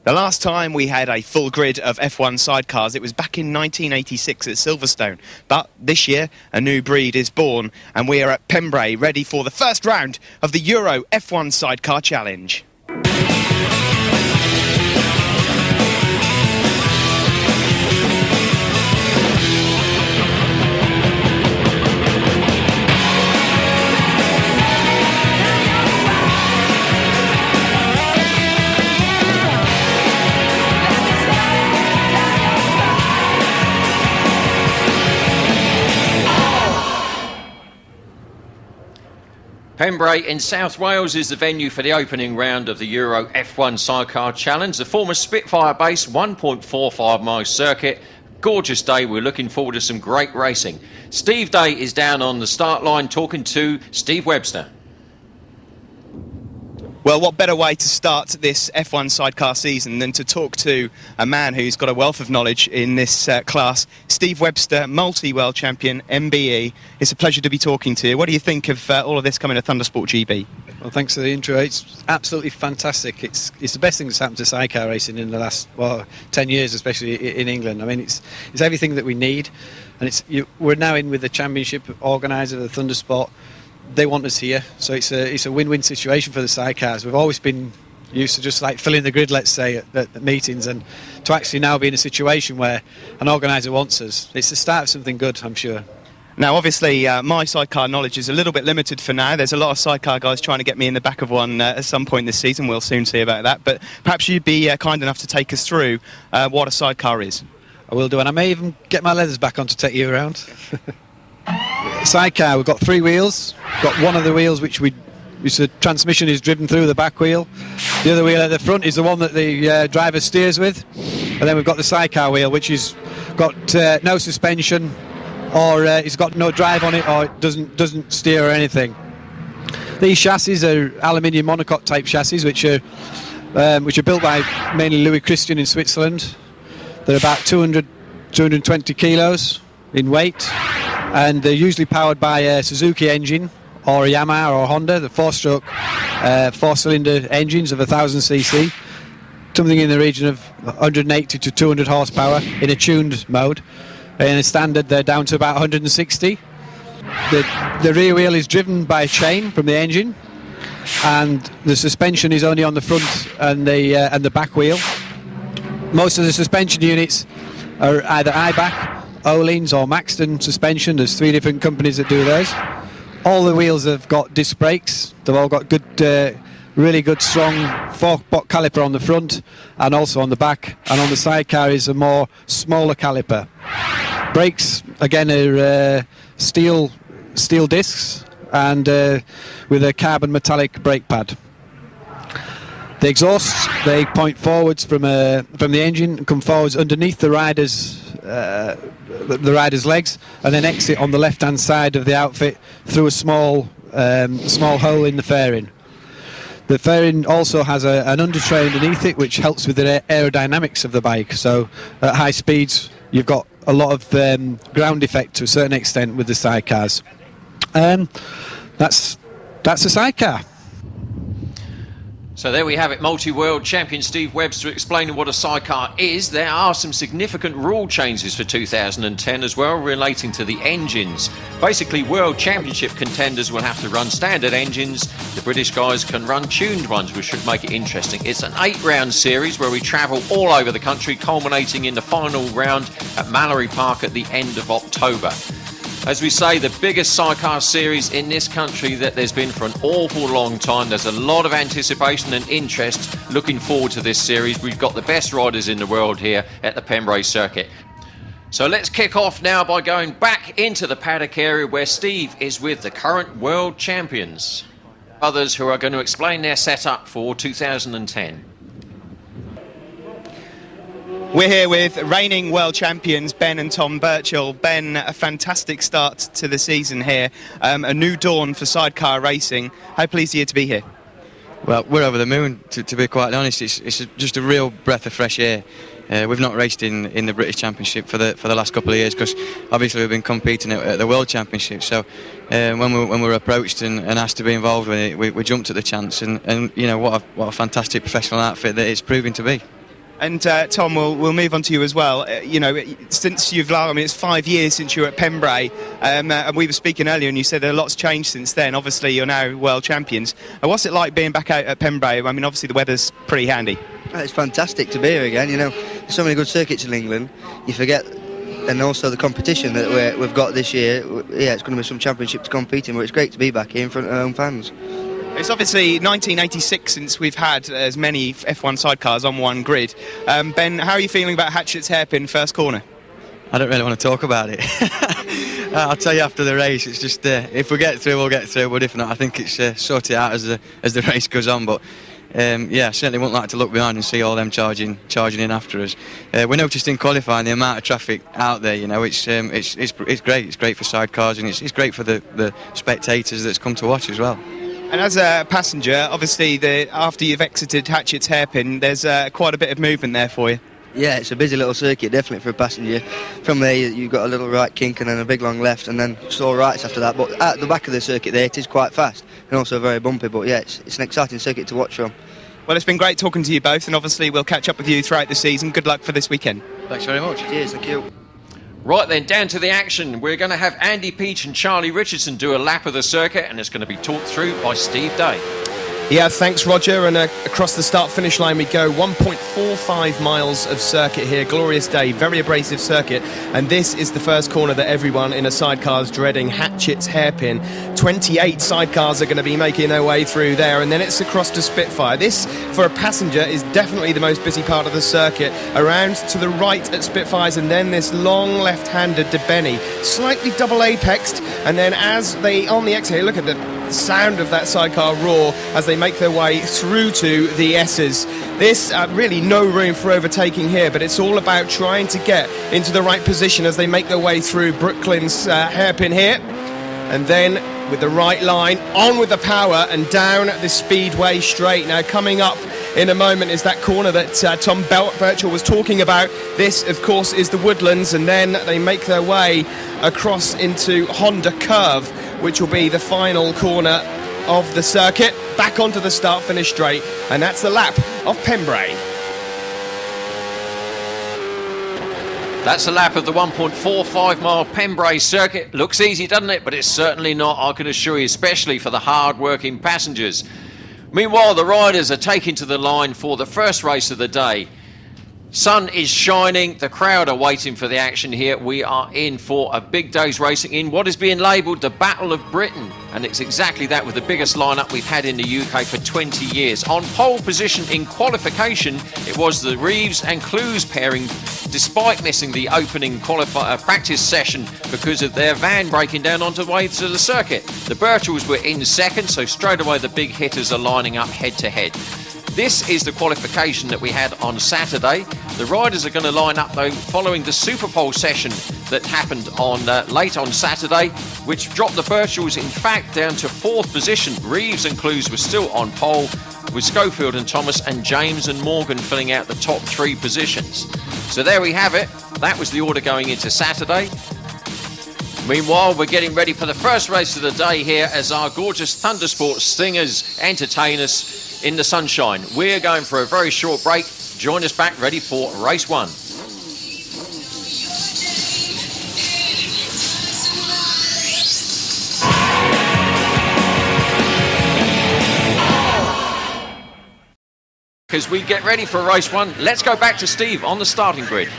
The last time we had a full grid of F1 sidecars, it was back in 1986 at Silverstone. But this year, a new breed is born, and we are at Pembrey, ready for the first round of the Euro F1 Sidecar Challenge. Pembrey in South Wales is the venue for the opening round of the Euro F1 Sidecar Challenge, the former Spitfire base 1.45 mile circuit. Gorgeous day, we're looking forward to some great racing. Steve Day is down on the start line talking to Steve Webster. Well, what better way to start this F1 sidecar season than to talk to a man who's got a wealth of knowledge in this class, Steve Webster, multi-world champion, MBE. It's a pleasure to be talking to you. What do you think of all of this coming to Thundersport GB? Well, thanks for the intro. It's absolutely fantastic. It's the best thing that's happened to sidecar racing in the last 10 years, especially in England. I mean, it's everything that we need, and we're now in with the championship organiser, the Thundersport. They want us here, so it's a win-win situation for the sidecars. We've always been used to just like filling the grid, let's say, at meetings, and to actually now be in a situation where an organiser wants us, it's the start of something good, I'm sure. Now, obviously, my sidecar knowledge is a little bit limited for now. There's a lot of sidecar guys trying to get me in the back of one at some point this season. We'll soon see about that. But perhaps you'd be kind enough to take us through what a sidecar is. I will do, and I may even get my leathers back on to take you around. Sidecar, we've got 3 wheels. Got one of the wheels which the transmission is driven through the back wheel. The other wheel at the front is the one that the driver steers with. And then we've got the sidecar wheel, which has got no suspension, or it's got no drive on it, or it doesn't steer or anything. These chassis are aluminium monocoque type chassis, which are built by mainly Louis Christian in Switzerland. They're about 220 kilos in weight, and they're usually powered by a Suzuki engine or a Yamaha or Honda, the 4-stroke 4-cylinder engines of 1000cc, something in the region of 180 to 200 horsepower in a tuned mode. In a standard, they're down to about 160. The rear wheel is driven by a chain from the engine, and the suspension is only on the front and the back wheel. Most of the suspension units are either IBAC, Öhlins or Maxton suspension. There's 3 different companies that do those. All the wheels have got disc brakes. They've all got good, really good strong 4-pot caliper on the front and also on the back. And on the sidecar is a more smaller caliper. Brakes again are steel discs and with a carbon metallic brake pad. The exhausts, they point forwards from the engine and come forwards underneath the rider's legs, and then exit on the left-hand side of the outfit through a small hole in the fairing. The fairing also has an undertray underneath it, which helps with the aerodynamics of the bike. So at high speeds, you've got a lot of ground effect to a certain extent with the sidecars. That's a sidecar. So there we have it, multi-world champion Steve Webster explaining what a sidecar is. There are some significant rule changes for 2010 as well, relating to the engines. Basically, world championship contenders will have to run standard engines. The British guys can run tuned ones, which should make it interesting. It's an 8-round series where we travel all over the country, culminating in the final round at Mallory Park at the end of October. As we say, the biggest sidecar series in this country that there's been for an awful long time. There's a lot of anticipation and interest looking forward to this series. We've got the best riders in the world here at the Pembrey circuit. So let's kick off now by going back into the paddock area where Steve is with the current world champions. Others who are going to explain their setup for 2010. We're here with reigning world champions Ben and Tom Birchall. Ben, a fantastic start to the season here, a new dawn for sidecar racing. How pleased are you to be here? Well, we're over the moon, to be quite honest. It's just a real breath of fresh air. We've not raced in the British Championship for the last couple of years because obviously we've been competing at the World Championship. So when we were approached and asked to be involved with it, we jumped at the chance. And you know what a fantastic professional outfit that it's proving to be. And Tom, we'll move on to you as well. Since it's 5 years since you were at Pembrey, and we were speaking earlier, and you said a lot's changed since then. Obviously, you're now world champions. What's it like being back out at Pembrey? I mean, obviously the weather's pretty handy. It's fantastic to be here again. There's so many good circuits in England. You forget, and also the competition that we've got this year. Yeah, it's going to be some championship to compete in, but it's great to be back here in front of our own fans. It's obviously 1986 since we've had as many F1 sidecars on one grid. Ben, how are you feeling about Hatchett's hairpin first corner? I don't really want to talk about it. I'll tell you after the race. It's just if we get through, we'll get through. But if not, I think it's sorted out as the race goes on. But I certainly wouldn't like to look behind and see all them charging in after us. We noticed in qualifying the amount of traffic out there. It's great. It's great for sidecars, and it's great for the spectators that's come to watch as well. And as a passenger, obviously, after you've exited Hatchett's hairpin, there's quite a bit of movement there for you. Yeah, it's a busy little circuit, definitely for a passenger. From there, you've got a little right kink and then a big long left, and then just all rights after that. But at the back of the circuit there, it is quite fast and also very bumpy. But yeah, it's an exciting circuit to watch from. Well, it's been great talking to you both, and obviously we'll catch up with you throughout the season. Good luck for this weekend. Thanks very much. Cheers, thank you. Right then, down to the action. We're going to have Andy Peach and Charlie Richardson do a lap of the circuit, and it's going to be talked through by Steve Day. Yeah, thanks, Roger. And across the start-finish line we go. 1.45 miles of circuit here. Glorious day, very abrasive circuit. And this is the first corner that everyone in a sidecar is dreading, Hatchett's hairpin. 28 sidecars are going to be making their way through there. And then it's across to Spitfire. This, for a passenger, is definitely the most busy part of the circuit. Around to the right at Spitfires, and then this long left-hander to Benny. Slightly double apexed. And then as they, on the exit, look at the sound of that sidecar roar as they make their way through to the S's. This really no room for overtaking here, but it's all about trying to get into the right position as they make their way through Brooklyn's hairpin here, and then with the right line, on with the power and down the speedway straight. Now coming up in a moment is that corner that Tom Birchall was talking about. This of course is the Woodlands, and then they make their way across into Honda Curve, which will be the final corner of the circuit, back onto the start-finish straight, and that's the lap of Pembrey. That's a lap of the 1.45 mile Pembrey circuit. Looks easy, doesn't it? But it's certainly not, I can assure you, especially for the hard-working passengers. Meanwhile, the riders are taking to the line for the first race of the day. Sun is shining, the crowd are waiting for the action here. We are in for a big day's racing in what is being labelled the Battle of Britain, and it's exactly that, with the biggest lineup we've had in the UK for 20 years. On pole position in qualification, it was the Reeves and Clues pairing, despite missing the opening practice session because of their van breaking down onto the way to the circuit. The Birchalls were in second, so straight away the big hitters are lining up head to head. This is the qualification that we had on Saturday. The riders are going to line up, though, following the Super Pole session that happened on late on Saturday, which dropped the Birchalls, in fact, down to fourth position. Reeves and Clues were still on pole, with Schofield and Thomas and James and Morgan filling out the top three positions. So there we have it. That was the order going into Saturday. Meanwhile, we're getting ready for the first race of the day here as our gorgeous Thundersport singers entertain us in the sunshine. We're going for a very short break. Join us back ready for race one. As we get ready for race one, let's go back to Steve on the starting grid.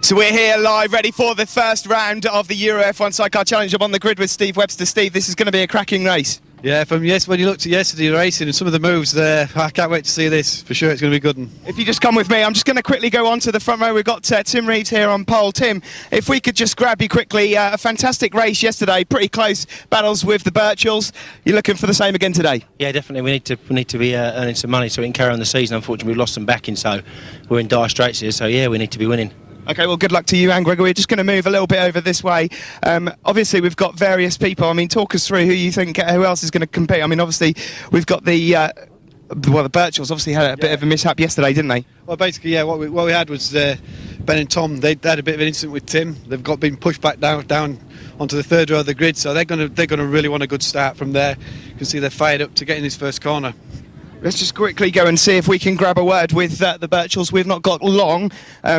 So we're here live, ready for the first round of the Euro F1 Sidecar Challenge. I'm on the grid with Steve Webster. Steve, this is going to be a cracking race. Yeah, when you looked at yesterday's racing and some of the moves there, I can't wait to see this. For sure, it's going to be good. If you just come with me, I'm just going to quickly go on to the front row. We've got Tim Reeves here on pole. Tim, if we could just grab you quickly, a fantastic race yesterday, pretty close battles with the Birchalls. You're looking for the same again today? Yeah, definitely. We need to be earning some money so we can carry on the season. Unfortunately, we've lost some backing, so we're in dire straits here. So yeah, we need to be winning. OK, well, good luck to you and Gregor. We're just going to move a little bit over this way. Obviously, we've got various people. I mean, talk us through who you think, who else is going to compete. I mean, obviously, we've got the Birchalls obviously had a bit of a mishap yesterday, didn't they? Well, basically, yeah, what we had was Ben and Tom. They had a bit of an incident with Tim. They've been pushed back down onto the third row of the grid, so they're going to really want a good start from there. You can see they're fired up to get in this first corner. Let's just quickly go and see if we can grab a word with the Birchells. We've not got long.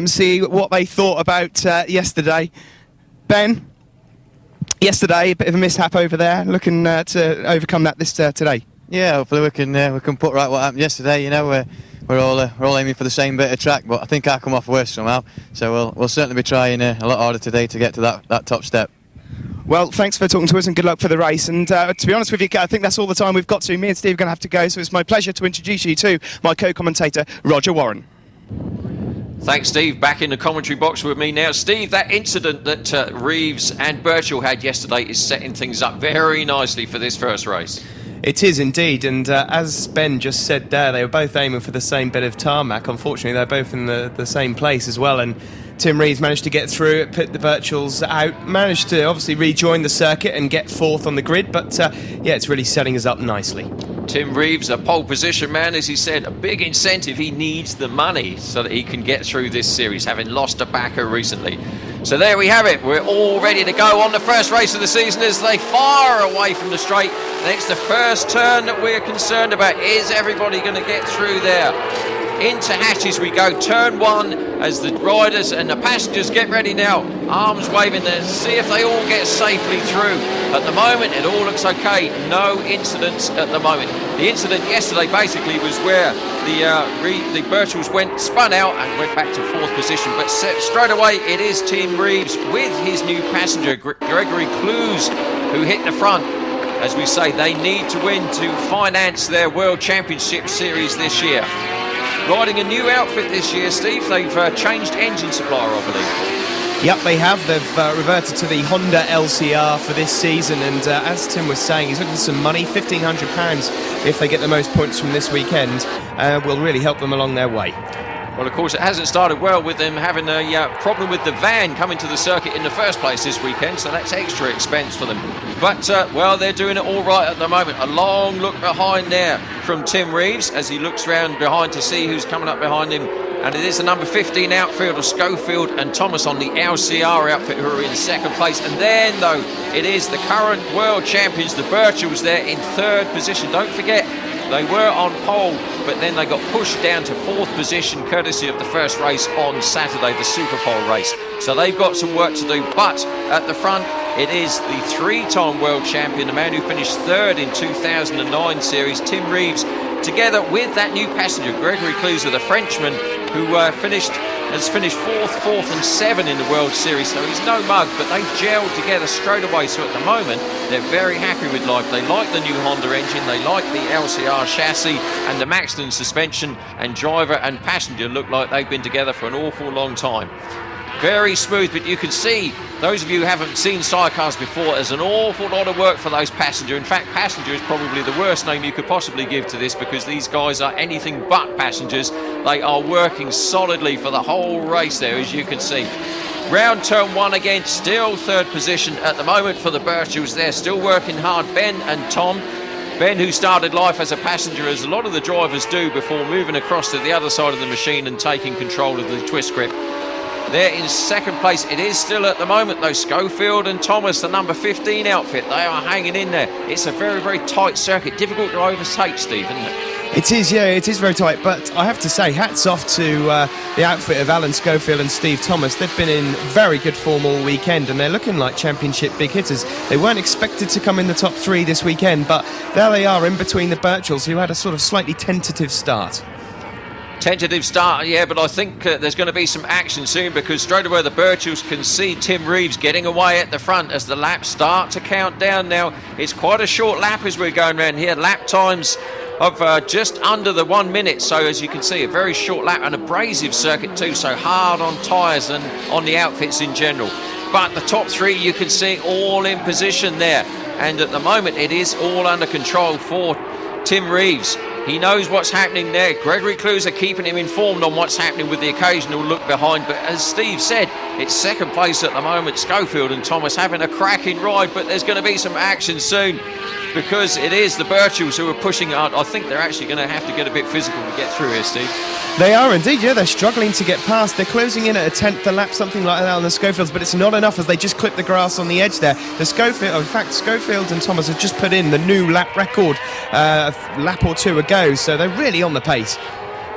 See what they thought about yesterday. Ben, yesterday, a bit of a mishap over there. Looking to overcome that today. Yeah, hopefully we can put right what happened yesterday. You know, we're all aiming for the same bit of track, but I think I come off worse somehow. So we'll certainly be trying a lot harder today to get to that top step. Well, thanks for talking to us and good luck for the race. And to be honest with you, I think that's all the time we've got to. Me and Steve are going to have to go, so it's my pleasure to introduce you to my co-commentator, Roger Warren. Thanks, Steve. Back in the commentary box with me now. Steve, that incident that Reeves and Birchall had yesterday is setting things up very nicely for this first race. It is indeed, and as Ben just said there, they were both aiming for the same bit of tarmac. Unfortunately, they're both in the same place as well, and Tim Reeves managed to get through it, put the Birchells out, managed to obviously rejoin the circuit and get fourth on the grid, but yeah, it's really setting us up nicely. Tim Reeves, a pole position man, as he said, a big incentive. He needs the money so that he can get through this series, having lost a backer recently. So there we have it. We're all ready to go on the first race of the season as they fire away from the straight. And it's the first turn that we're concerned about. Is everybody going to get through there? Into Hatches we go, turn one, as the riders and the passengers get ready now, arms waving there, see if they all get safely through. At the moment it all looks okay, no incidents at the moment. The incident yesterday basically was where the Birchells spun out and went back to fourth position, but straight away it is Tim Reeves with his new passenger Gregory Clues who hit the front. As we say, they need to win to finance their World Championship series this year. Riding a new outfit this year, Steve. They've changed engine supplier, I believe. Yep, they have. They've reverted to the Honda LCR for this season, and as Tim was saying, he's looking for some money, £1,500 if they get the most points from this weekend, will really help them along their way. Well, of course, it hasn't started well with them having a problem with the van coming to the circuit in the first place this weekend, so that's extra expense for them. But, well, they're doing it all right at the moment. A long look behind there from Tim Reeves as he looks round behind to see who's coming up behind him. And it is the number 15 outfield of Schofield and Thomas on the LCR outfit who are in second place. And then, though, it is the current world champions, the Birchells, there in third position. Don't forget, they were on pole, but then they got pushed down to fourth position courtesy of the first race on Saturday, the Super Pole race. So they've got some work to do. But at the front, it is the three-time world champion, the man who finished third in 2009 series, Tim Reeves, together with that new passenger, Gregory Clues, the Frenchman, who has finished fourth and 7 in the World Series, so he's no mug, but they gelled together straight away. So at the moment, they're very happy with life. They like the new Honda engine, they like the LCR chassis and the Maxton suspension, and driver and passenger look like they've been together for an awful long time. Very smooth, but you can see, those of you who haven't seen sidecars before, there's an awful lot of work for those passenger. In fact, passenger is probably the worst name you could possibly give to this, because these guys are anything but passengers. They are working solidly for the whole race there, as you can see. Round turn one again, still third position at the moment for the Birchells. They're still working hard, Ben and Tom. Ben, who started life as a passenger, as a lot of the drivers do, before moving across to the other side of the machine and taking control of the twist grip. They're in second place. It is still at the moment, though, Schofield and Thomas, the number 15 outfit. They are hanging in there. It's a very, very tight circuit. Difficult to overtake, Steve, isn't it? It is, yeah, it is very tight. But I have to say, hats off to the outfit of Alan Schofield and Steve Thomas. They've been in very good form all weekend, and they're looking like championship big hitters. They weren't expected to come in the top 3 this weekend, but there they are in between the Birchells, who had a sort of slightly tentative start. Tentative start, yeah, but I think there's going to be some action soon, because straight away the Birchells can see Tim Reeves getting away at the front as the laps start to count down now. It's quite a short lap as we're going around here. Lap times of just under the 1 minute, so as you can see, a very short lap, and abrasive circuit too, so hard on tyres and on the outfits in general. But the top 3 you can see all in position there, and at the moment it is all under control for Tim Reeves. He knows what's happening there. Gregory Clues are keeping him informed on what's happening with the occasional look behind. But as Steve said, it's second place at the moment. Schofield and Thomas having a cracking ride, but there's going to be some action soon. because it is the Birchells who are pushing out. I think they're actually going to have to get a bit physical to get through here, Steve. They are indeed, yeah, they're struggling to get past. They're closing in at a tenth a lap, something like that on the Schofields, but it's not enough as they just clip the grass on the edge there. In fact, Schofield and Thomas have just put in the new lap record a lap or two ago, so they're really on the pace.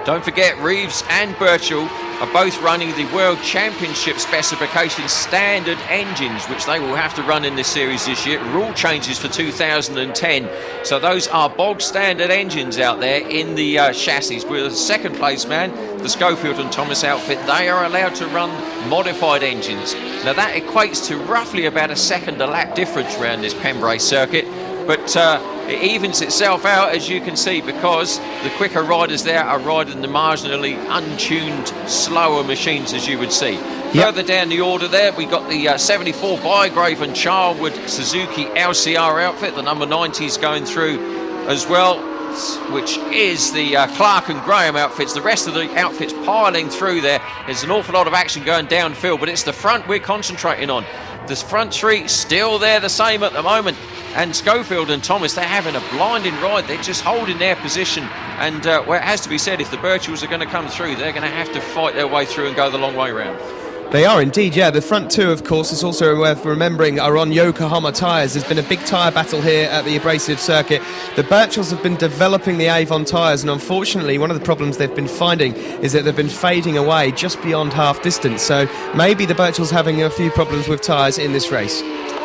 Don't forget, Reeves and Birchall are both running the World Championship specification standard engines, which they will have to run in this series this year. Rule changes for 2010. So those are bog standard engines out there in the chassis. With the second place man, the Schofield and Thomas outfit, they are allowed to run modified engines. Now that equates to roughly about a second a lap difference around this Pembrey circuit. But it evens itself out, as you can see, because the quicker riders there are riding the marginally untuned, slower machines, as you would see. Yep. Further down the order there, we got the 74 Bygrave and Charlwood Suzuki LCR outfit. The number 90s going through as well, which is the Clark and Graham outfits. The rest of the outfits piling through there. There's an awful lot of action going downfield, but it's the front we're concentrating on. The front three still there the same at the moment. And Schofield and Thomas, they're having a blinding ride. They're just holding their position. And well, it has to be said, if the Birchells are going to come through, they're going to have to fight their way through and go the long way round. They are indeed, yeah. The front two, of course, is also worth remembering, are on Yokohama tyres. There's been a big tyre battle here at the abrasive circuit. The Birchells have been developing the Avon tyres, and unfortunately, one of the problems they've been finding is that they've been fading away just beyond half distance. So maybe the Birchells having a few problems with tyres in this race.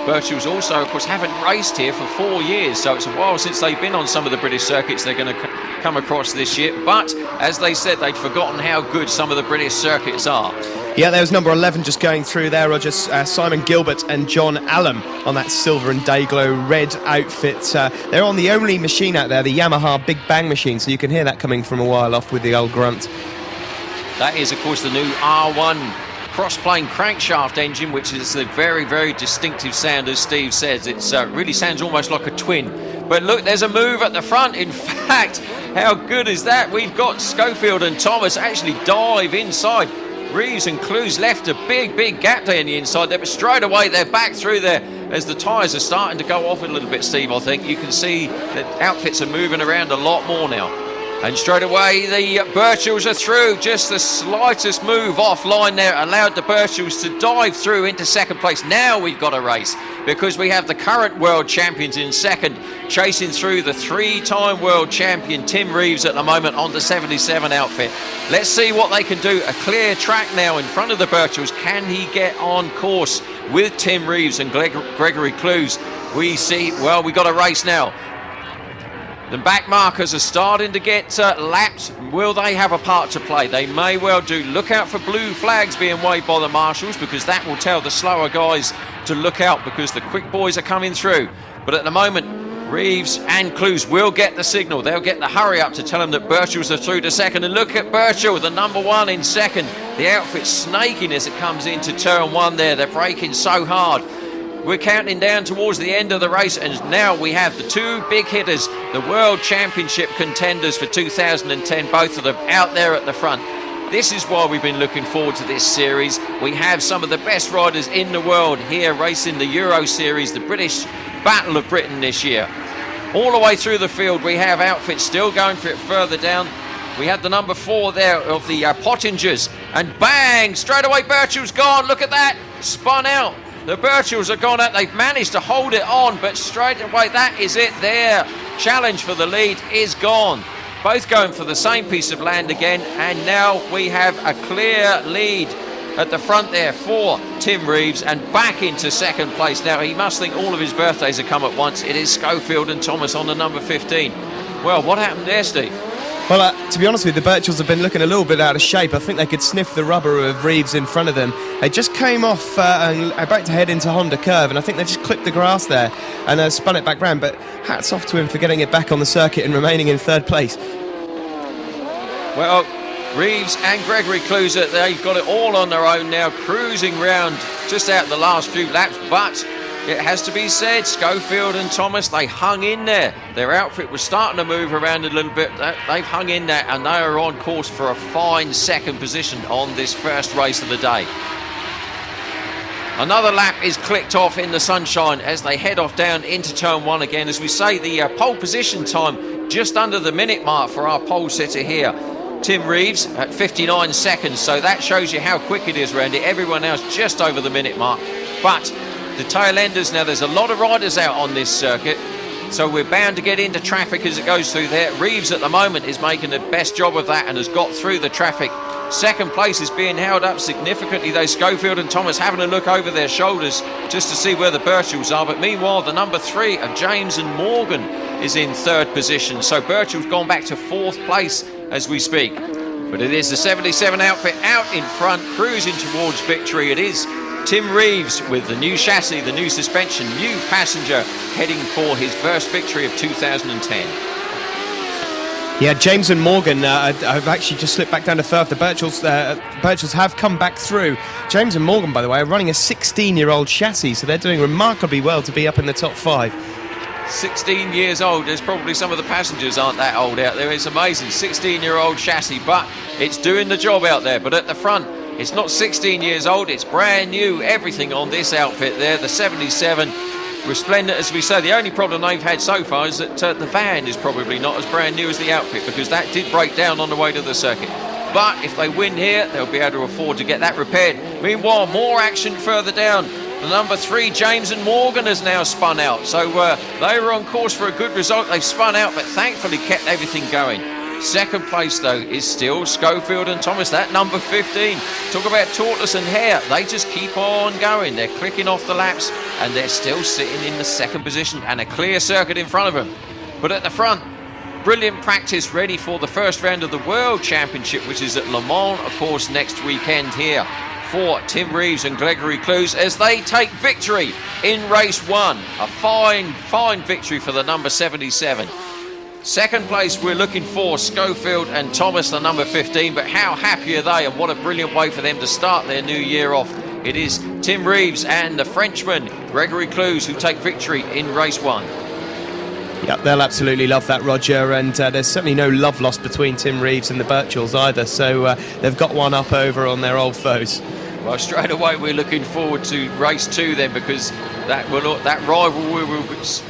Birchells also, of course, haven't raced here for 4 years, so it's a while since they've been on some of the British circuits they're going to come across this year. But, as they said, they'd forgotten how good some of the British circuits are. Yeah, there was number 11 just going through there, Roger. Simon Gilbert and John Allen on that silver and Dayglow red outfit. They're on the only machine out there, the Yamaha Big Bang machine, so you can hear that coming from a while off with the old grunt. That is, of course, the new R1 cross-plane crankshaft engine, which is a very, very distinctive sound, as Steve says. It really sounds almost like a twin. But look, there's a move at the front. In fact, how good is that? We've got Schofield and Thomas actually dive inside. Reeves and Clues left a big, big gap there in the inside there, but straight away they're back through there as the tyres are starting to go off a little bit, Steve, I think. You can see that outfits are moving around a lot more now. And straight away the Birchells are through. Just the slightest move offline there allowed the Birchells to dive through into second place. Now we've got a race because we have the current world champions in second, chasing through the three-time world champion Tim Reeves at the moment on the 77 outfit. Let's see what they can do. A clear track now in front of the Birchells. Can he get on course with Tim Reeves and Gregory Clues? We see, well, we've got a race now. The back markers are starting to get lapped. Will they have a part to play? They may well do. Look out for blue flags being waved by the marshals, because that will tell the slower guys to look out, because the quick boys are coming through. But at the moment, Reeves and Clues will get the signal. They'll get the hurry up to tell them that Birchells are through to second. And look at Birchall, the number one in second. The outfit's snaking as it comes into turn one there. They're braking so hard. We're counting down towards the end of the race, and now we have the two big hitters, the World Championship contenders for 2010, both of them out there at the front. This is why we've been looking forward to this series. We have some of the best riders in the world here racing the Euro Series, the British Battle of Britain this year. All the way through the field, we have outfits still going for it further down. We had the number 4 there of the Pottingers, and bang, straight away Birchall's gone. Look at that, spun out. The Birchells have gone out. They've managed to hold it on, but straight away, that is it. Their challenge for the lead is gone. Both going for the same piece of land again, and now we have a clear lead at the front there for Tim Reeves, and back into second place. Now, he must think all of his birthdays have come at once. It is Schofield and Thomas on the number 15. Well, what happened there, Steve? Well, to be honest with you, the Birchells have been looking a little bit out of shape. I think they could sniff the rubber of Reeves in front of them. They just came off and about to head into Honda Curve, and I think they just clipped the grass there and spun it back round. But hats off to him for getting it back on the circuit and remaining in third place. Well, Reeves and Gregory Clues, they've got it all on their own now, cruising round just out the last few laps, but it has to be said, Schofield and Thomas, they hung in there. Their outfit was starting to move around a little bit. They've hung in there, and they are on course for a fine second position on this first race of the day. Another lap is clicked off in the sunshine as they head off down into turn 1 again. As we say, the pole position time just under the minute mark for our pole sitter here, Tim Reeves, at 59 seconds. So that shows you how quick it is, Randy. Everyone else just over the minute mark. But the tail enders, now there's a lot of riders out on this circuit, so we're bound to get into traffic as it goes through there. Reeves at the moment is making the best job of that and has got through the traffic. Second place is being held up significantly, though. Schofield and Thomas having a look over their shoulders just to see where the Birchells are. But meanwhile, the number 3 of James and Morgan is in 3rd position. So Birchall's gone back to 4th place as we speak. But it is the 77 outfit out in front, cruising towards victory. It is Tim Reeves with the new chassis, the new suspension, new passenger, heading for his first victory of 2010. Yeah, James and Morgan have actually just slipped back down to 3rd. The Birchells have come back through. James and Morgan, by the way, are running a 16-year-old chassis, so they're doing remarkably well to be up in the top 5. 16 years old. There's probably some of the passengers aren't that old out there. It's amazing. 16-year-old chassis, but it's doing the job out there. But at the front, it's not 16 years old. It's brand new. Everything on this outfit there, the 77. Resplendent, as we say. The only problem they've had so far is that the van is probably not as brand new as the outfit, because that did break down on the way to the circuit. But if they win here, they'll be able to afford to get that repaired. Meanwhile, more action further down. The number 3, James and Morgan, has now spun out. So they were on course for a good result. They've spun out, but thankfully kept everything going. Second place, though, is still Schofield and Thomas. That number 15. Talk about tortoise and hare. They just keep on going. They're clicking off the laps, and they're still sitting in the 2nd position and a clear circuit in front of them. But at the front, brilliant practice, ready for the first round of the World Championship, which is at Le Mans, of course, next weekend here, for Tim Reeves and Gregory Clues as they take victory in race 1. A fine, fine victory for the number 77. Second place, we're looking for Schofield and Thomas, the number 15, but how happy are they, and what a brilliant way for them to start their new year off. It is Tim Reeves and the Frenchman, Gregory Clues, who take victory in race 1. Yeah, they'll absolutely love that, Roger, and there's certainly no love lost between Tim Reeves and the Birchells either, so they've got one up over on their old foes. Well, straight away we're looking forward to race 2 then, because that rivalry will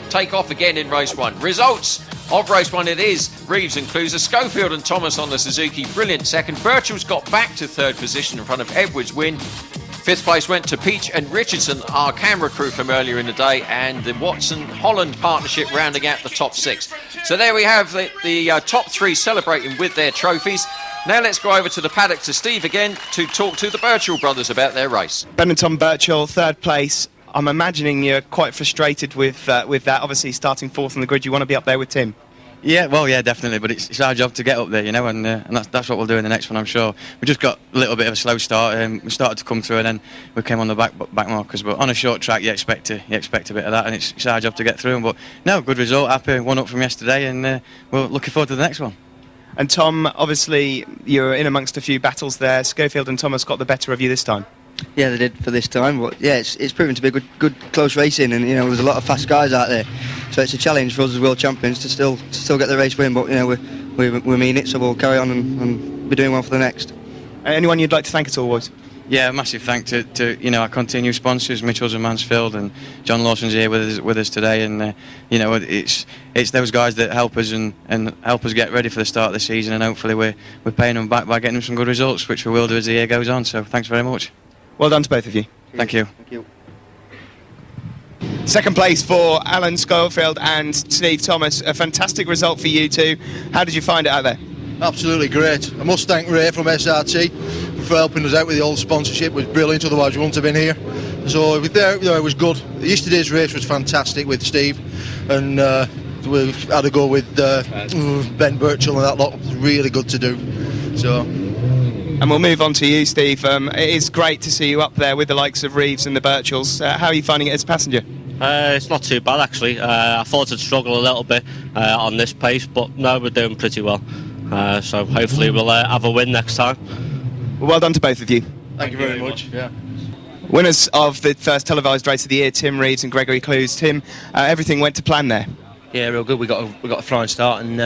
take off again in race 1. Results of race 1, it is Reeves and Clues, Schofield and Thomas on the Suzuki, brilliant second. Birchall's got back to 3rd position in front of Edwards' win. 5th place went to Peach and Richardson, our camera crew from earlier in the day, and the Watson-Holland partnership rounding out the top 6. So there we have the top 3 celebrating with their trophies. Now let's go over to the paddock to Steve again to talk to the Birchall brothers about their race. Ben and Tom Birchall, 3rd place. I'm imagining you're quite frustrated with that. Obviously, starting 4th on the grid, you want to be up there with Tim. Yeah, well, yeah, definitely. But it's our job to get up there, you know, and that's what we'll do in the next one, I'm sure. We just got a little bit of a slow start. We started to come through, and then we came on the back markers. But on a short track, you expect a bit of that, and it's our job to get through. But no, good result. Happy, one up from yesterday, and we're looking forward to the next one. And Tom, obviously, you're in amongst a few battles there. Schofield and Thomas got the better of you this time. Yeah, they did for this time, but yeah, it's proven to be good close racing, and you know there's a lot of fast guys out there, so it's a challenge for us as world champions to still get the race win. But you know we mean it, so we'll carry on and be doing well for the next. Anyone you'd like to thank at all, boys? Yeah, a massive thank to you know our continued sponsors, Mitchells and Mansfield, and John Lawson's here with us today, and you know it's those guys that help us and help us get ready for the start of the season, and hopefully we're paying them back by getting them some good results, which we will do as the year goes on. So thanks very much. Well done to both of you. Thank you. Thank you. Second place for Alan Schofield and Steve Thomas. A fantastic result for you two. How did you find it out there? Absolutely great. I must thank Ray from SRT for helping us out with the old sponsorship. It was brilliant, otherwise we wouldn't have been here. So it was good. Yesterday's race was fantastic with Steve, and we had a go with Ben Birchall and that lot. It was really good to do. So. And we'll move on to you, Steve. It is great to see you up there with the likes of Reeves and the Birchalls. How are you finding it as a passenger? It's not too bad, actually. I thought I'd struggle a little bit on this pace, but no, we're doing pretty well. So hopefully we'll have a win next time. Well done to both of you. Thank you very much. Yeah. Winners of the first televised race of the year, Tim Reeves and Gregory Clues. Tim, everything went to plan there. Yeah, real good. We got a flying start, and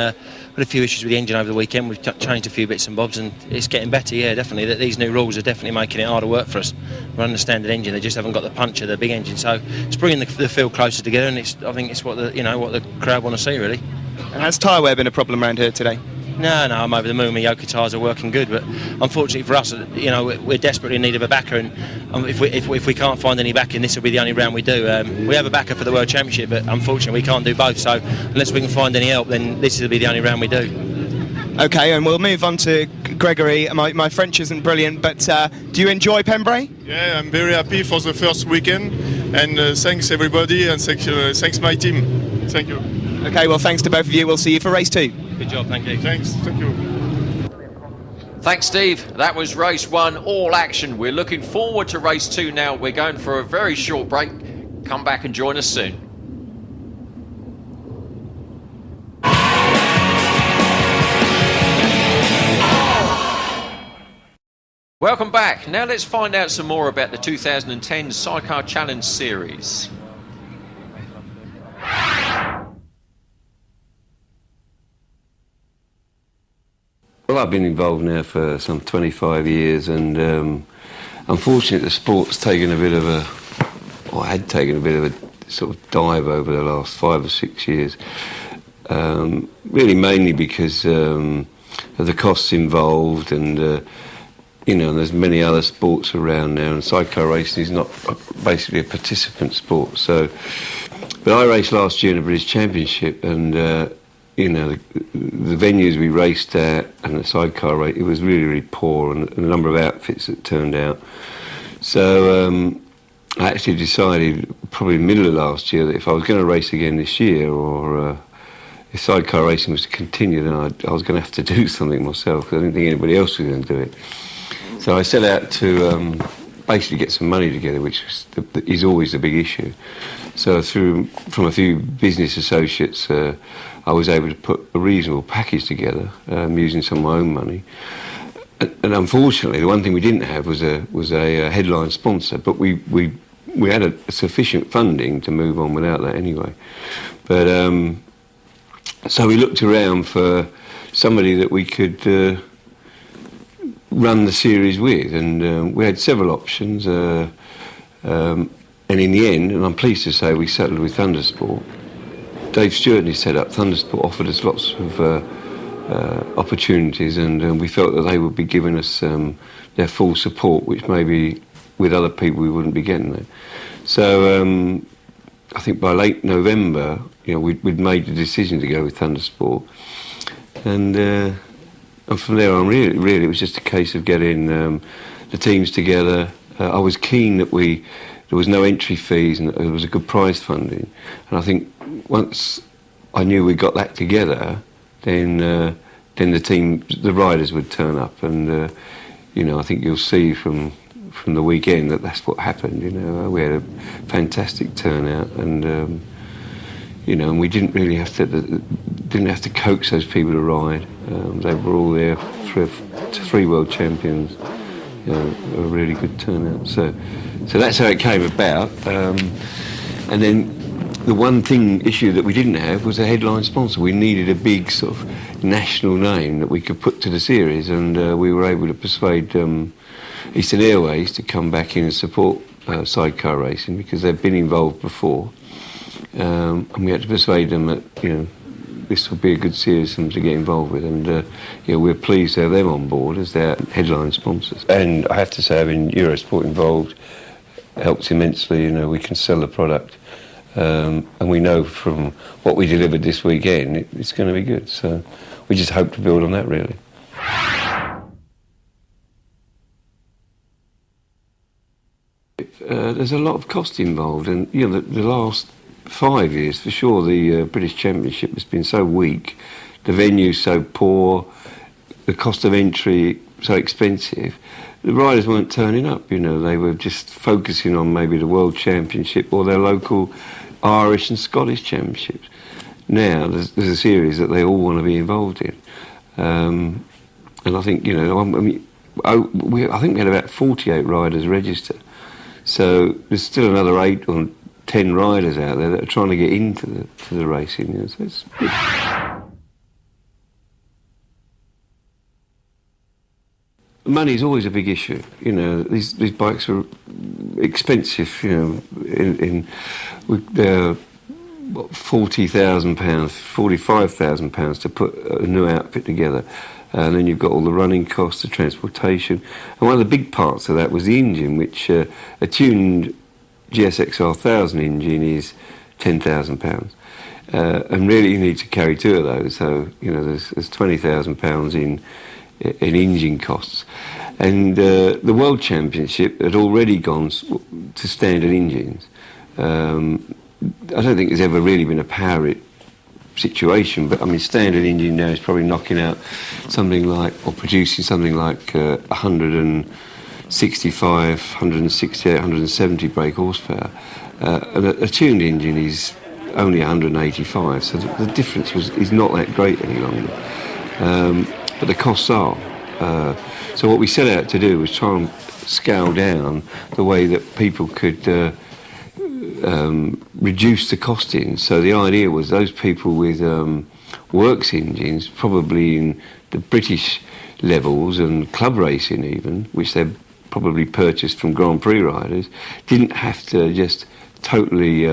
had a few issues with the engine over the weekend. We've changed a few bits and bobs, and it's getting better. Yeah, definitely. That these new rules are definitely making it harder work for us. We're on the standard engine; they just haven't got the punch of the big engine. So it's bringing the field closer together, and I think it's what the crowd want to see, really. And has tyre wear been a problem around here today? No, I'm over the moon. My Yokohama tyres are working good, but unfortunately for us, we're desperately in need of a backer, and if we can't find any backing, this will be the only round we do. We have a backer for the World Championship, but unfortunately we can't do both. So unless we can find any help, then this will be the only round we do. Okay, and we'll move on to Gregory. My French isn't brilliant, but do you enjoy Pembrey? Yeah, I'm very happy for the first weekend, and thanks everybody, and thanks my team. Thank you. Okay, well thanks to both of you. We'll see you for race 2. Good job, thank you. Thanks, thank you. Thanks, Steve. That was race 1, all action. We're looking forward to race 2 now. We're going for a very short break. Come back and join us soon. Welcome back. Now let's find out some more about the 2010 Sidecar Challenge Series. Well, I've been involved now for some 25 years, and unfortunately the sport's taken a bit of had taken a bit of a sort of dive over the last 5 or 6 years. Really mainly because of the costs involved, and there's many other sports around now, and sidecar racing is not basically a participant sport. So, but I raced last year in the British Championship, and the venues we raced at and the sidecar race, it was really, really poor, and the number of outfits that turned out. So I actually decided probably middle of last year that if I was going to race again this year, or if sidecar racing was to continue, then I was going to have to do something myself, because I didn't think anybody else was going to do it. So I set out to basically get some money together, which is always a big issue. So from a few business associates, I was able to put a reasonable package together using some of my own money. And unfortunately, the one thing we didn't have was a headline sponsor, but we had a sufficient funding to move on without that anyway. But so we looked around for somebody that we could run the series with, and we had several options. And in the end, and I'm pleased to say, we settled with Thundersport. Dave Stewart and he set up Thundersport, offered us lots of opportunities, and we felt that they would be giving us their full support, which maybe with other people we wouldn't be getting that. So I think by late November, we'd made the decision to go with Thundersport, and from there on, really, it was just a case of getting the teams together. I was keen that there was no entry fees and there was a good prize funding. And I think once I knew we got that together, then the riders would turn up, and I think you'll see from the weekend that's what happened. We had a fantastic turnout, and and we didn't really have to coax those people to ride. They were all there, three world champions. A really good turnout. So that's how it came about. And then the one issue that we didn't have was a headline sponsor. We needed a big sort of national name that we could put to the series, and we were able to persuade Eastern Airways to come back in and support sidecar racing, because they've been involved before. And we had to persuade them that this would be a good series for them to get involved with, and we're pleased to have them on board as their headline sponsors. And I have to say, having Eurosport involved helps immensely. We can sell the product, and we know from what we delivered this weekend, it's going to be good. So we just hope to build on that, really. There's a lot of cost involved, and the last 5 years, for sure, the British Championship has been so weak, the venue's so poor, the cost of entry so expensive. The riders weren't turning up, they were just focusing on maybe the World Championship or their local Irish and Scottish championships. Now there's a series that they all want to be involved in, and I think I think we had about 48 riders register, so there's still another 8 or 10 riders out there that are trying to get into the racing. So it's good. money is always a big issue. You know, these bikes are expensive. You know, they're £40,000, £45,000 to put a new outfit together, and then you've got all the running costs, the transportation, and one of the big parts of that was the engine, which a tuned GSXR 1000 engine is £10,000. And really you need to carry two of those, so you know there's £20,000 in engine costs. And the World Championship had already gone to standard engines. I don't think there's ever really been a power situation, but I mean standard engine now is probably knocking out something like, or producing something like 165, 168, 170 brake horsepower. And a tuned engine is only 185, so the difference is not that great any longer. But the costs are. So what we set out to do was try and scale down the way that people could reduce the costing. So the idea was those people with works engines, probably in the British levels and club racing even, which they've probably purchased from Grand Prix riders, didn't have to just totally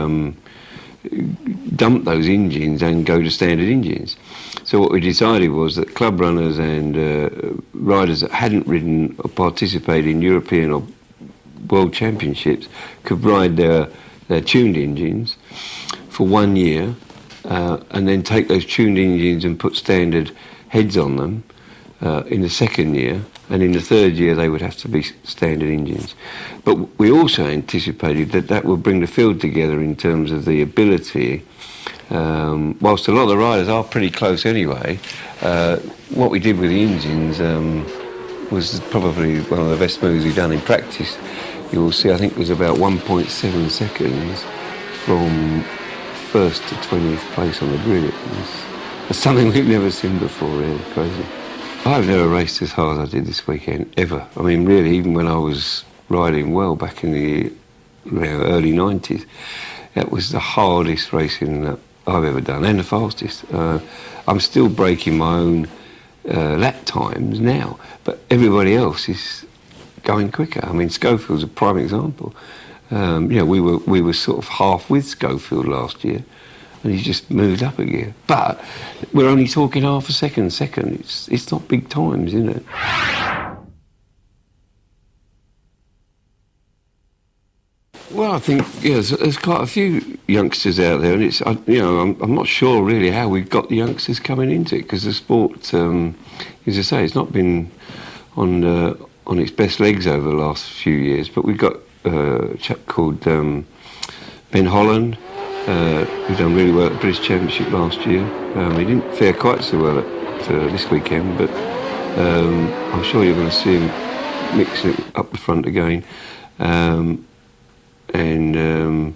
dump those engines and go to standard engines. So what we decided was that club runners and riders that hadn't ridden or participated in European or World Championships could ride their tuned engines for 1 year and then take those tuned engines and put standard heads on them in the second year, and in the third year they would have to be standard engines. But we also anticipated that would bring the field together in terms of the ability, whilst a lot of the riders are pretty close anyway, what we did with the engines was probably one of the best moves we've done in practice. You will see, I think it was about 1.7 seconds from first to 20th place on the grid. It's something we've never seen before, really crazy. I've never raced as hard as I did this weekend, ever. I mean, really, even when I was riding well back in the early 90s, that was the hardest racing that I've ever done, and the fastest. I'm still breaking my own lap times now, but everybody else is going quicker. I mean, Schofield's a prime example. You know, we were sort of half with Schofield last year, and he's just moved up a gear. But we're only talking half a second. It's not big times, isn't it? Well, I think there's quite a few youngsters out there, and I'm not sure really how we've got the youngsters coming into it, because the sport, as I say, it's not been on its best legs over the last few years. But we've got a chap called Ben Holland, who done really well at the British Championship last year. He didn't fare quite so well at this weekend, but I'm sure you're going to see him mixing it up the front again. And a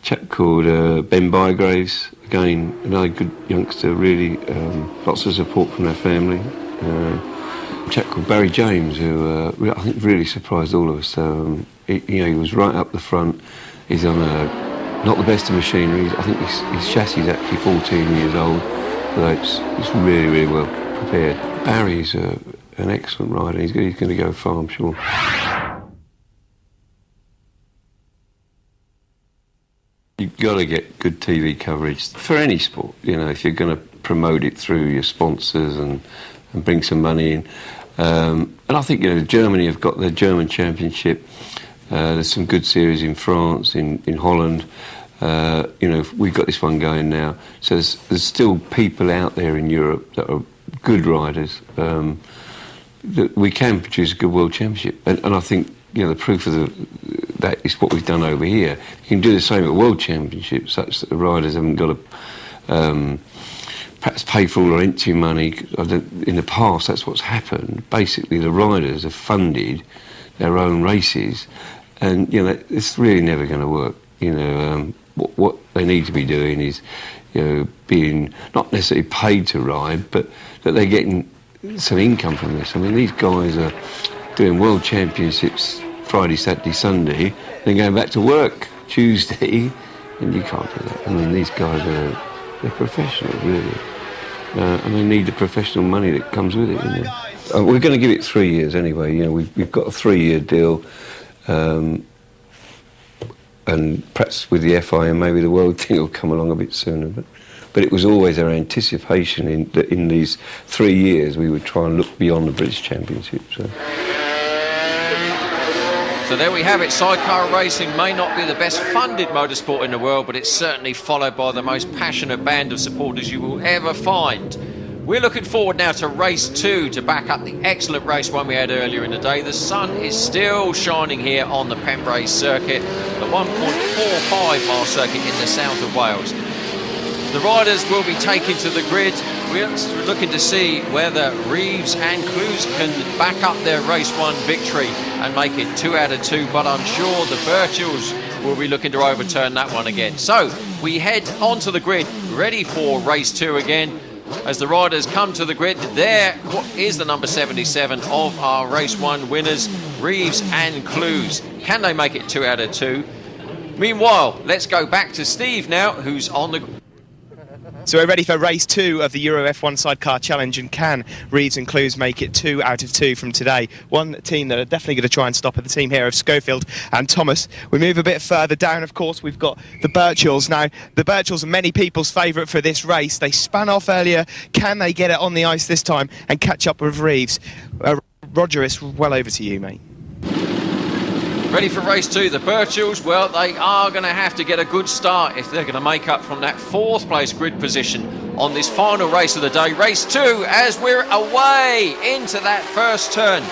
chap called Ben Bygraves, again, another good youngster, really, lots of support from their family. A chap called Barry James, who I think really surprised all of us. He was right up the front. He's on not the best of machinery. I think his chassis is actually 14 years old, but it's really, really well prepared. Barry's an excellent rider. He's going to go far, I'm sure. You've got to get good TV coverage for any sport, if you're going to promote it through your sponsors and bring some money in. And I think, Germany have got the German Championship. There's some good series in France, in Holland. We've got this one going now. So there's still people out there in Europe that are good riders, that we can produce a good World Championship. And I think, the proof of that is what we've done over here. You can do the same at World Championships, such that the riders haven't got to perhaps pay for all their entry money. In the past, that's what's happened. Basically, the riders have funded their own races, and it's really never going to work. What they need to be doing is, being not necessarily paid to ride, but that they're getting some income from this. I mean, these guys are doing World Championships Friday, Saturday, Sunday, then going back to work Tuesday, and you can't do that. I mean, these guys they're professional, really, and they need the professional money that comes with it. we're going to give it 3 years anyway. You know, we've got a 3-year deal, and perhaps with the FI and maybe the World thing will come along a bit sooner. But it was always our anticipation that in these 3 years we would try and look beyond the British Championship. So there we have it. Sidecar racing may not be the best funded motorsport in the world, but it's certainly followed by the most passionate band of supporters you will ever find. We're looking forward now to race 2 to back up the excellent race one we had earlier in the day. The sun is still shining here on the Pembrey circuit, the 1.45 mile circuit in the south of Wales. The riders will be taken to the grid. We're looking to see whether Reeves and Clues can back up their race 1 victory and make it 2 out of 2, but I'm sure the Birchells will be looking to overturn that one again. So we head onto the grid, ready for race 2 again. As the riders come to the grid, there is the number 77 of our race 1 winners, Reeves and Clues. Can they make it 2 out of 2? Meanwhile, let's go back to Steve now, who's on the... So we're ready for race 2 of the Euro F1 Sidecar Challenge, and can Reeves and Clues make it 2 out of 2 from today? One team that are definitely going to try and stop at the team here of Schofield and Thomas. We move a bit further down, of course, we've got the Birchells. Now, the Birchells are many people's favourite for this race. They spun off earlier. Can they get it on the ice this time and catch up with Reeves? Roger, it's well over to you, mate. Ready for race 2, the Birchells. Well, they are going to have to get a good start if they're going to make up from that 4th place grid position on this final race of the day. Race 2, as we're away into that first turn.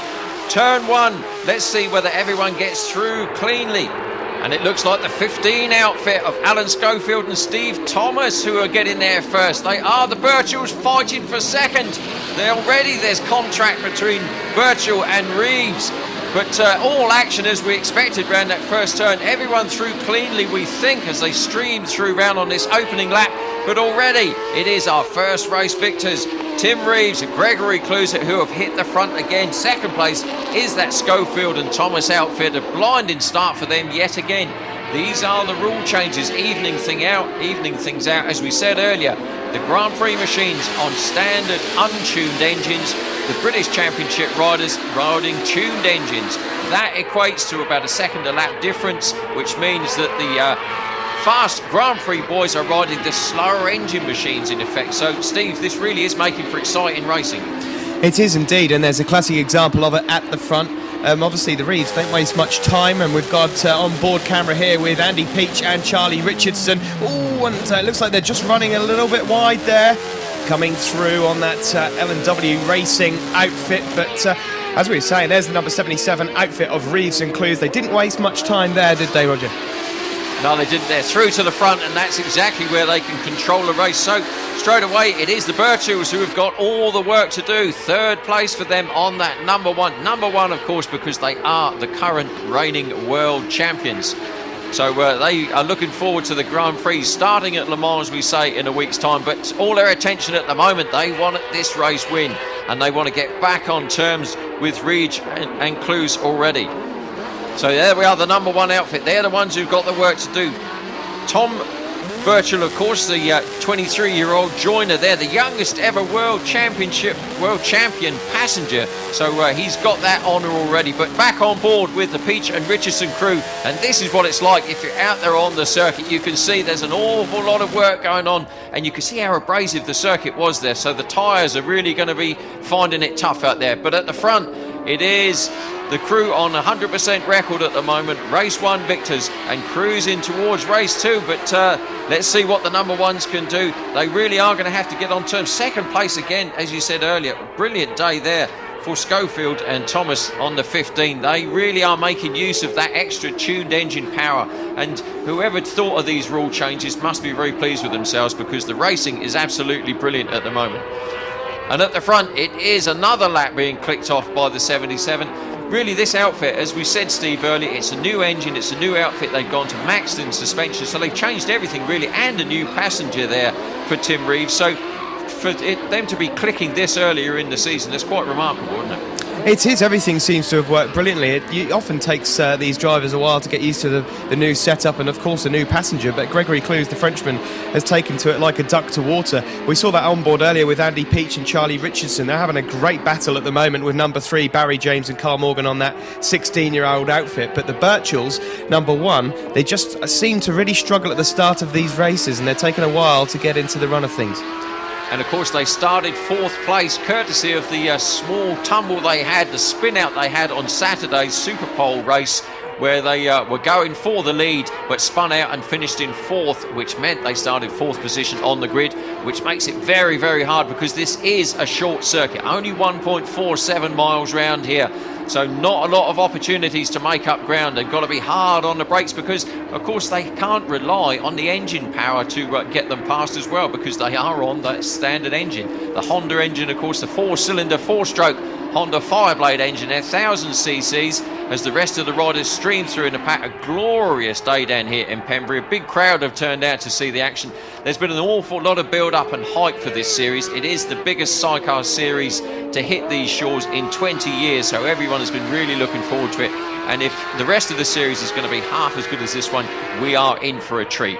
Turn 1, let's see whether everyone gets through cleanly. And it looks like the 15 outfit of Alan Schofield and Steve Thomas who are getting there first. They are the Birchells fighting for second. There's contract between Birchell and Reeves. But all action as we expected round that first turn. Everyone through cleanly, we think, as they stream through round on this opening lap. But already it is our first race victors, Tim Reeves and Gregory Clues, who have hit the front again. Second place is that Schofield and Thomas outfit. A blinding start for them yet again. These are the rule changes, evening things out. As we said earlier, the Grand Prix machines on standard untuned engines, the British Championship riders riding tuned engines. That equates to about a second a lap difference, which means that the fast Grand Prix boys are riding the slower engine machines in effect. So Steve, this really is making for exciting racing. It is indeed, and there's a classic example of it at the front. Obviously the Reeves don't waste much time, and we've got on board camera here with Andy Peach and Charlie Richardson. Oh, and it looks like they're just running a little bit wide there, coming through on that L&W Racing outfit. But as we were saying, there's the number 77 outfit of Reeves and Clues. They didn't waste much time there, did they, Roger? No, they didn't. They're through to the front, and that's exactly where they can control the race. So straight away, it is the Birchells who have got all the work to do. 3rd place for them on that number 1. Number 1, of course, because they are the current reigning world champions. So they are looking forward to the Grand Prix starting at Le Mans, we say, in a week's time. But all their attention at the moment, they want this race win, and they want to get back on terms with Reeves and Clues already. So there we are, the number 1 outfit. They're the ones who've got the work to do. Tom Birchell, of course, the 23-year-old joiner there, the youngest ever world champion passenger. So he's got that honour already. But back on board with the Peach and Richardson crew. And this is what it's like if you're out there on the circuit. You can see there's an awful lot of work going on. And you can see how abrasive the circuit was there. So the tyres are really going to be finding it tough out there. But at the front, it is the crew on 100% record at the moment. Race 1 victors and cruising towards race 2. But let's see what the number 1s can do. They really are going to have to get on terms. 2nd place again, as you said earlier. Brilliant day there for Schofield and Thomas on the 15. They really are making use of that extra tuned engine power. And whoever thought of these rule changes must be very pleased with themselves, because the racing is absolutely brilliant at the moment. And at the front, it is another lap being clicked off by the 77. Really, this outfit, as we said, Steve, earlier, it's a new engine, it's a new outfit. They've gone to Maxton suspension, so they've changed everything, really, and a new passenger there for Tim Reeves. So for them to be clicking this earlier in the season, it's quite remarkable, isn't it? It is. Everything seems to have worked brilliantly. It often takes these drivers a while to get used to the new setup and, of course, a new passenger. But Gregory Clues, the Frenchman, has taken to it like a duck to water. We saw that on board earlier with Andy Peach and Charlie Richardson. They're having a great battle at the moment with number 3, Barry James and Carl Morgan on that 16-year-old outfit. But the Birchells, number 1, they just seem to really struggle at the start of these races, and they're taking a while to get into the run of things. And of course they started 4th place courtesy of the small tumble they had, the spin out they had on Saturday's Super Pole race, where they were going for the lead but spun out and finished in 4th, which meant they started 4th position on the grid, which makes it very, very hard because this is a short circuit, only 1.47 miles round here. So not a lot of opportunities to make up ground. They've got to be hard on the brakes because, of course, they can't rely on the engine power to get them past as well, because they are on that standard engine. The Honda engine, of course, the 4-cylinder, 4-stroke Honda Fireblade engine, 1,000 cc's, as the rest of the riders stream through in the pack. A glorious day down here in Pembrey. A big crowd have turned out to see the action. There's been an awful lot of build-up and hype for this series. It is the biggest sidecar series to hit these shores in 20 years, so everyone has been really looking forward to it. And if the rest of the series is going to be half as good as this one, we are in for a treat.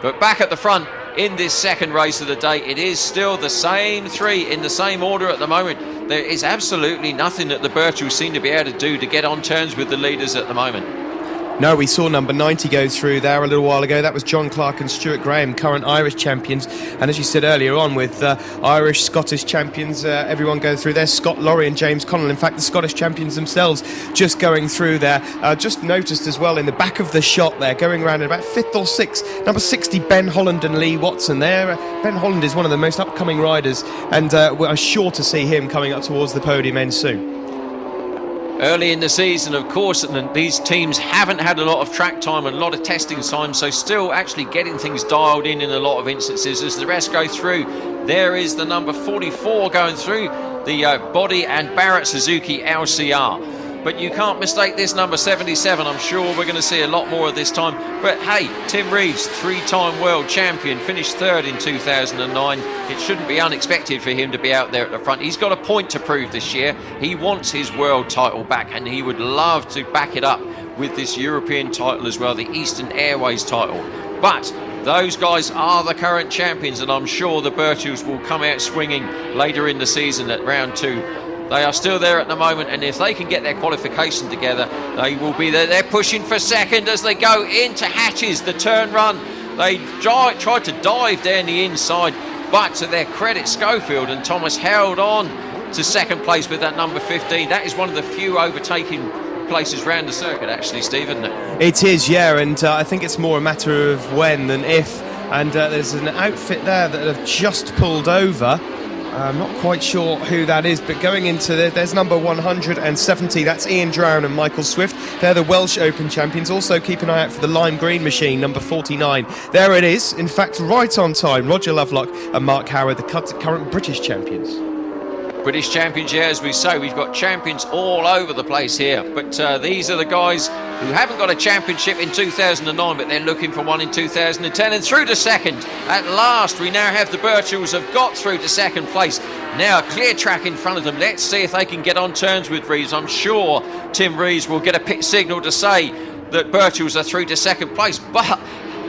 But back at the front, in this second race of the day, it is still the same 3 in the same order at the moment. There is absolutely nothing that the Birchells seem to be able to do to get on terms with the leaders at the moment. No, we saw number 90 go through there a little while ago. That was John Clark and Stuart Graham, current Irish champions. And as you said earlier on, with Irish, Scottish champions, everyone go through there. Scott Laurie and James Connell. In fact, the Scottish champions themselves just going through there. Just noticed as well in the back of the shot there, going around at about 5th or 6th, number 60, Ben Holland and Lee Watson there. Ben Holland is one of the most upcoming riders, and we're sure to see him coming up towards the podium end soon. Early in the season, of course, and these teams haven't had a lot of track time and a lot of testing time, so still actually getting things dialed in a lot of instances as the rest go through. There is the number 44 going through, the Body and Barrett Suzuki LCR. But you can't mistake this number 77. I'm sure we're going to see a lot more of this time. But hey, Tim Reeves, 3-time world champion, finished 3rd in 2009. It shouldn't be unexpected for him to be out there at the front. He's got a point to prove this year. He wants his world title back, and he would love to back it up with this European title as well, the Eastern Airways title. But those guys are the current champions, and I'm sure the Birchells will come out swinging later in the season at round 2. They are still there at the moment, and if they can get their qualification together, they will be there. They're pushing for second as they go into Hatches, the turn run. They tried to dive down the inside, but to their credit, Schofield and Thomas held on to second place with that number 15. That is one of the few overtaking places round the circuit, actually, Steve, isn't it? It is, yeah, and I think it's more a matter of when than if. And there's an outfit there that have just pulled over. I'm not quite sure who that is, but going into there's number 170. That's Ian Drown and Michael Swift. They're the Welsh Open champions. Also keep an eye out for the lime green machine, number 49. There it is, in fact, right on time. Roger Lovelock and Mark Howard, the current British champions. British champions, yeah, as we say, we've got champions all over the place here. But these are the guys who haven't got a championship in 2009, but they're looking for one in 2010. And through to second. At last, we now have the Birchells have got through to second place. Now a clear track in front of them. Let's see if they can get on terms with Reeves. I'm sure Tim Reeves will get a pit signal to say that Birchells are through to second place. But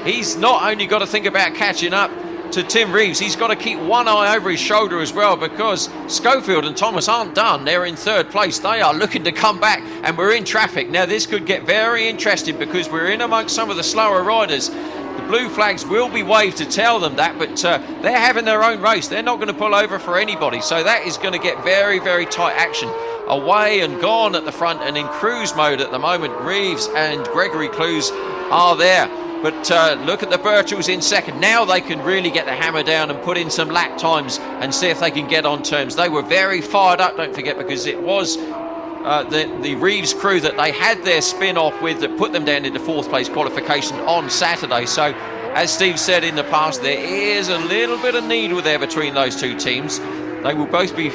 he's not only got to think about catching up to Tim Reeves, he's got to keep one eye over his shoulder as well, because Schofield and Thomas aren't done. They're in 3rd place. They are looking to come back, and we're in traffic. Now this could get very interesting because we're in amongst some of the slower riders. The blue flags will be waved to tell them that, but they're having their own race. They're not going to pull over for anybody, so that is going to get very, very tight action. Away and gone at the front and in cruise mode at the moment. Reeves and Gregory Clues are there. But look at the Birchells in second. Now they can really get the hammer down and put in some lap times and see if they can get on terms. They were very fired up, don't forget, because it was the Reeves crew that they had their spin-off with that put them down into 4th place qualification on Saturday. So, as Steve said in the past, there is a little bit of needle there between those two teams. They will both be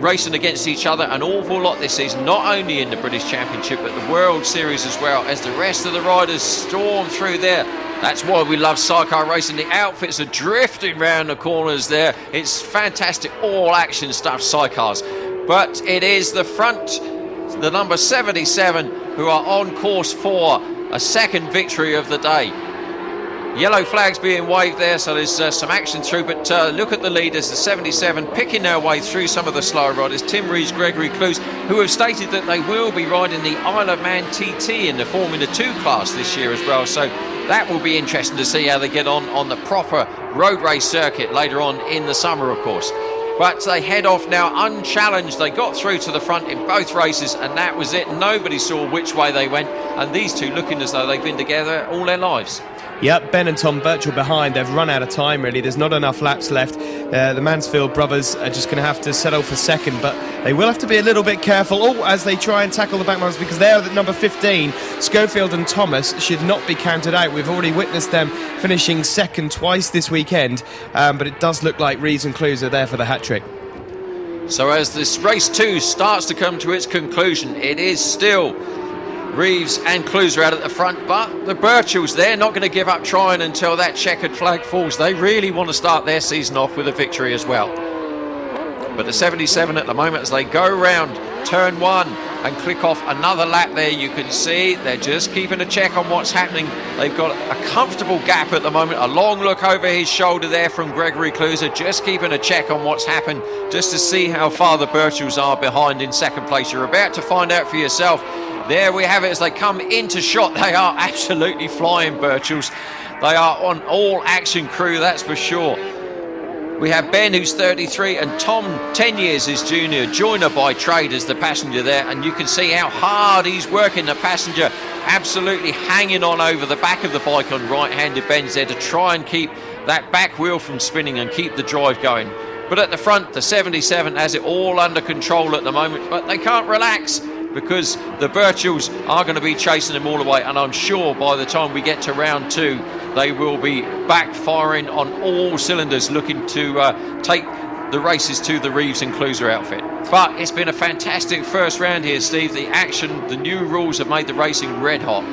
racing against each other an awful lot this season, not only in the British Championship but the World Series as well, as the rest of the riders storm through there. That's why we love sidecar racing. The outfits are drifting round the corners there. It's fantastic all action stuff, sidecars. But it is the front, the number 77, who are on course for a second victory of the day. Yellow flags being waved there, so there's some action through, but look at the leaders, the 77 picking their way through some of the slow riders. Tim Rees, Gregory Clues, who have stated that they will be riding the Isle of Man TT in the Formula 2 class this year as well, so that will be interesting to see how they get on the proper road race circuit later on in the summer, of course. But they head off now unchallenged. They got through to the front in both races, and that was it. Nobody saw which way they went, and these two looking as though they've been together all their lives. Yep, Ben and Tom Birchall behind. They've run out of time, really. There's not enough laps left. The Mansfield brothers are just going to have to settle for second, but they will have to be a little bit careful as they try and tackle the back markers, because they're at number 15. Schofield and Thomas should not be counted out. We've already witnessed them finishing second twice this weekend, but it does look like Rees and Clues are there for the hat-trick. So as this race 2 starts to come to its conclusion, it is still Reeves and Clues are out at the front, but the Birchalls, they're not going to give up trying until that checkered flag falls. They really want to start their season off with a victory as well. But the 77 at the moment, as they go round turn 1 and click off another lap there, you can see they're just keeping a check on what's happening. They've got a comfortable gap at the moment, a long look over his shoulder there from Gregory Clues, just keeping a check on what's happened, just to see how far the Birchalls are behind in second place. You're about to find out for yourself. There we have it as they come into shot. They are absolutely flying, Birchalls. They are on all action crew, that's for sure. We have Ben, who's 33, and Tom, 10 years his junior, joiner by trade as the passenger there, and you can see how hard he's working, the passenger, absolutely hanging on over the back of the bike on right-handed bends there to try and keep that back wheel from spinning and keep the drive going. But at the front, the 77 has it all under control at the moment, but they can't relax, because the Birchalls are going to be chasing them all the way, and I'm sure by the time we get to round 2 they will be back firing on all cylinders, looking to take the races to the Reeves and Cluser outfit. But it's been a fantastic first round here, Steve. The action, the new rules have made the racing red hot.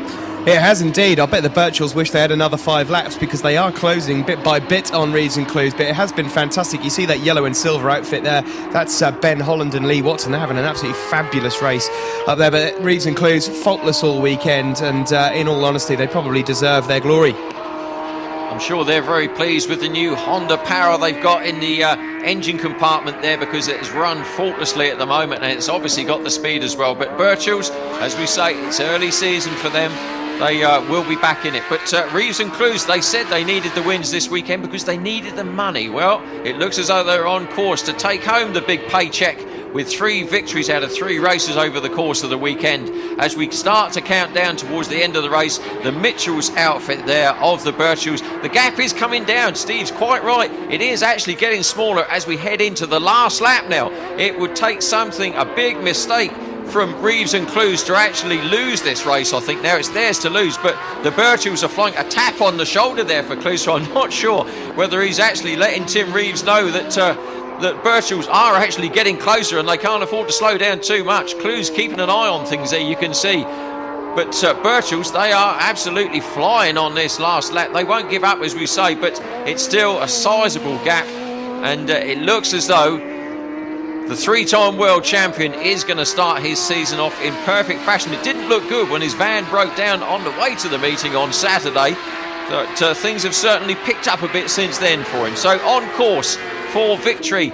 It has indeed. I bet the Birchalls wish they had another 5 laps, because they are closing bit by bit on Reeves and Clues, but it has been fantastic. You see that yellow and silver outfit there, that's Ben Holland and Lee Watson. They're having an absolutely fabulous race up there, but Reeves and Clues faultless all weekend, and in all honesty they probably deserve their glory. I'm sure they're very pleased with the new Honda power they've got in the engine compartment there, because it has run faultlessly at the moment, and it's obviously got the speed as well. But Birchalls, as we say, it's early season for them. They will be back in it. But Reeves and Clues, they said they needed the wins this weekend because they needed the money. Well, it looks as though they're on course to take home the big paycheck with 3 victories out of 3 races over the course of the weekend. As we start to count down towards the end of the race, the Mitchells outfit there of the Birchalls, the gap is coming down. Steve's quite right. It is actually getting smaller as we head into the last lap now. It would take something, a big mistake, from Reeves and Clues to actually lose this race. I think now it's theirs to lose, but the Birchalls are flying. A tap on the shoulder there for Clues, so I'm not sure whether he's actually letting Tim Reeves know that that Birchalls are actually getting closer and they can't afford to slow down too much. Clues keeping an eye on things there, you can see. But Birchalls, they are absolutely flying on this last lap. They won't give up, as we say, but it's still a sizable gap, and it looks as though the 3-time world champion is going to start his season off in perfect fashion. It didn't look good when his van broke down on the way to the meeting on Saturday, but things have certainly picked up a bit since then for him. So on course for victory.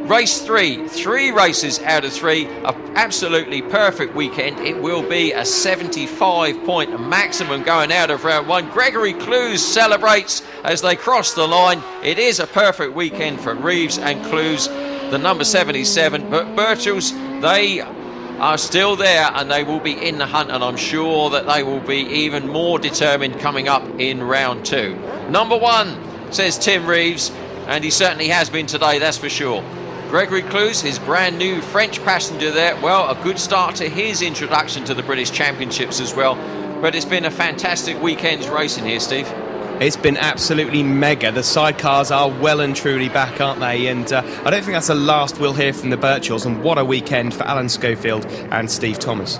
Race 3, 3 races out of 3, an absolutely perfect weekend. It will be a 75-point maximum going out of round 1. Gregory Clues celebrates as they cross the line. It is a perfect weekend for Reeves and Clues, the number 77, but Birchalls, they are still there and they will be in the hunt, and I'm sure that they will be even more determined coming up in round 2. Number 1, says Tim Reeves, and he certainly has been today, that's for sure. Gregory Clues, his brand new French passenger there, well, a good start to his introduction to the British Championships as well, but it's been a fantastic weekend's racing here, Steve. It's been absolutely mega. The sidecars are well and truly back, aren't they? And I don't think that's the last we'll hear from the Birchalls. And what a weekend for Alan Schofield and Steve Thomas.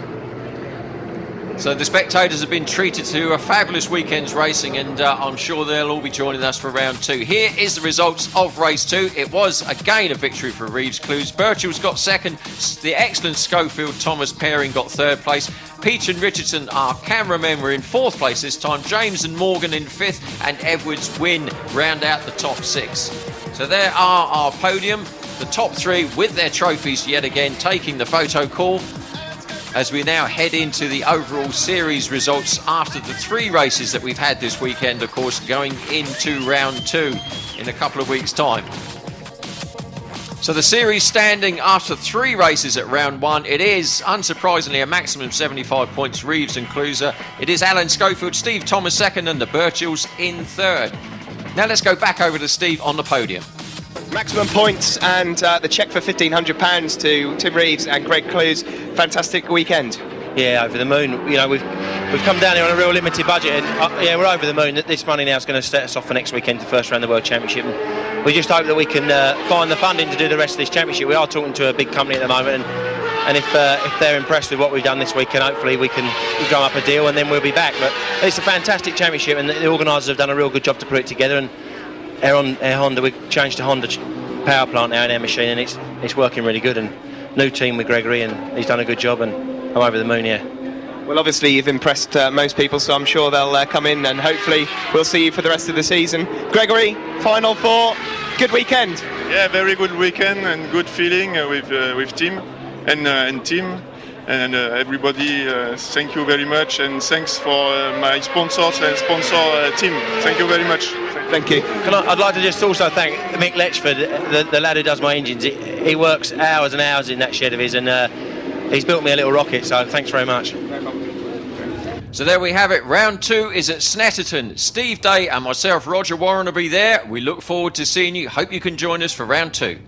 So the spectators have been treated to a fabulous weekend's racing, and I'm sure they'll all be joining us for round 2. Here is the results of race 2. It was again a victory for Reeves Clues. Birchall's got second. The excellent Schofield Thomas pairing got third place. Peach and Richardson, our cameramen, were in fourth place this time. James and Morgan in fifth, and Edwards Wynn round out the top 6. So there are our podium. The top 3 with their trophies yet again taking the photo call, as we now head into the overall series results after the 3 races that we've had this weekend, of course, going into round 2 in a couple of weeks' time. So the series standing after 3 races at round 1, it is, unsurprisingly, a maximum of 75 points, Reeves and Cluser. It is Alan Schofield, Steve Thomas second, and the Birchalls in third. Now let's go back over to Steve on the podium. Maximum points and the cheque for £1,500 to Tim Reeves and Greg Clues. Fantastic weekend. Yeah, over the moon. You know, we've come down here on a real limited budget, and yeah, we're over the moon. This money now is going to set us off for next weekend, the first round of the World Championship. And we just hope that we can find the funding to do the rest of this championship. We are talking to a big company at the moment, and if they're impressed with what we've done this weekend, hopefully we can drum up a deal and then we'll be back. But it's a fantastic championship, and the organisers have done a real good job to put it together. And Air Honda, we've changed to Honda power plant now in our machine, and it's working really good. And new team with Gregory, and he's done a good job, and I'm over the moon here. Well, obviously you've impressed most people, so I'm sure they'll come in, and hopefully we'll see you for the rest of the season. Gregory, final 4, good weekend. Yeah, very good weekend and good feeling with team and team. And everybody, thank you very much, and thanks for my sponsors and sponsor team. Thank you very much. Thank you. I'd like to just also thank Mick Letchford, the lad who does my engines. He works hours and hours in that shed of his, and he's built me a little rocket, so thanks very much. So there we have it. Round 2 is at Snetterton. Steve Day and myself, Roger Warren, will be there. We look forward to seeing you. Hope you can join us for round 2.